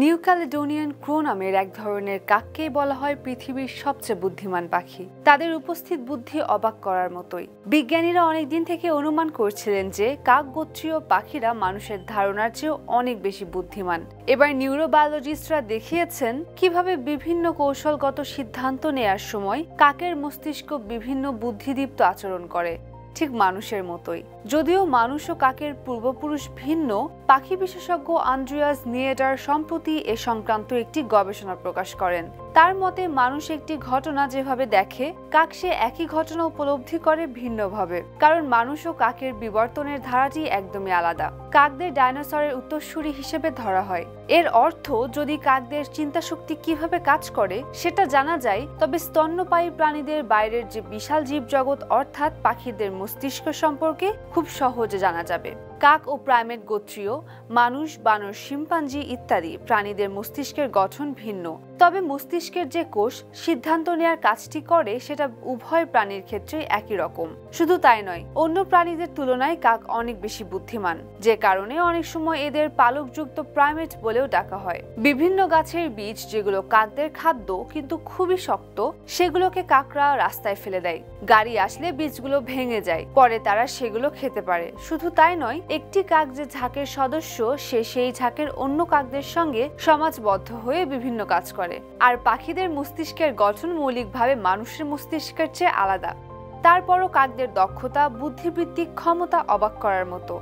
New Caledonian ক্রো নামের এক ধরনের কাককেই বলা হয় পৃথিবীর সবচেয়ে বুদ্ধিমান পাখি। তাদের উপস্থিত বুদ্ধি অবাক করার মতোই। বিজ্ঞানীরা অনেকদিন থেকে অনুমান করছিলেন যে কাক গোত্রীয় পাখিরা মানুষের ধারণার চেয়েও অনেক বেশি বুদ্ধিমান। এবার নিউরোবায়োলজিস্টরা দেখিয়েছেন কিভাবে বিভিন্ন কৌশলগত সিদ্ধান্ত নেয়ার সময় কাকের মস্তিষ্ক বিভিন্ন বুদ্ধিদীপ্ত আচরণ করে, ঠিক মানুষের মতোই। যদিও মানুষ ও কাকের পূর্বপুরুষ ভিন্ন, পাখি বিশেষজ্ঞ আন্দ্রিয়াস নিয়েটার সম্প্রতি এ সংক্রান্ত একটি গবেষণা প্রকাশ করেন। তার মতে মানুষ একটি ঘটনা যেভাবে দেখে, কাক সে একই ঘটনা উপলব্ধি করে ভিন্নভাবে, কারণ মানুষ ও কাকের বিবর্তনের ধারাটি একদমই আলাদা। কাকদের ডাইনোসরের উত্তরসূরি হিসেবে ধরা হয়। এর অর্থ, যদি কাকদের চিন্তাশক্তি কিভাবে কাজ করে সেটা জানা যায়, তবে স্তন্যপায়ী প্রাণীদের বাইরের যে বিশাল জীবজগৎ অর্থাৎ পাখিদের মস্তিষ্ক সম্পর্কে খুব সহজে জানা যাবে। কাক ও প্রাইমেট গোত্রীয় মানুষ, বানর, শিম্পাঞ্জি ইত্যাদি প্রাণীদের মস্তিষ্কের গঠন ভিন্ন, তবে মস্তিষ্কের যে কোষ সিদ্ধান্ত নেয়ার কাজটি করে সেটা উভয় প্রাণীর ক্ষেত্রে একই রকম। শুধু তাই নয়, অন্য প্রাণীদের তুলনায় কাক অনেক বেশি বুদ্ধিমান, যে কারণে অনেক সময় এদের পালকযুক্ত প্রাইমেট বলেও ডাকা হয়। বিভিন্ন গাছের বীজ যেগুলো কাকদের খাদ্য কিন্তু খুবই শক্ত, সেগুলোকে কাকরা রাস্তায় ফেলে দেয়। গাড়ি আসলে বীজগুলো ভেঙে যায়, পরে তারা সেগুলো খেতে পারে। শুধু তাই নয়, একটি কাক যে ঝাঁকের সদস্য, সে সেই ঝাঁকের অন্য কাকদের সঙ্গে সমাজবদ্ধ হয়ে বিভিন্ন কাজ করে। আর পাখিদের মস্তিষ্কের গঠন মৌলিকভাবে মানুষের মস্তিষ্কের চেয়ে আলাদা। তারপরও কাকদের দক্ষতা, বুদ্ধিবৃত্তিক ক্ষমতা অবাক করার মতো।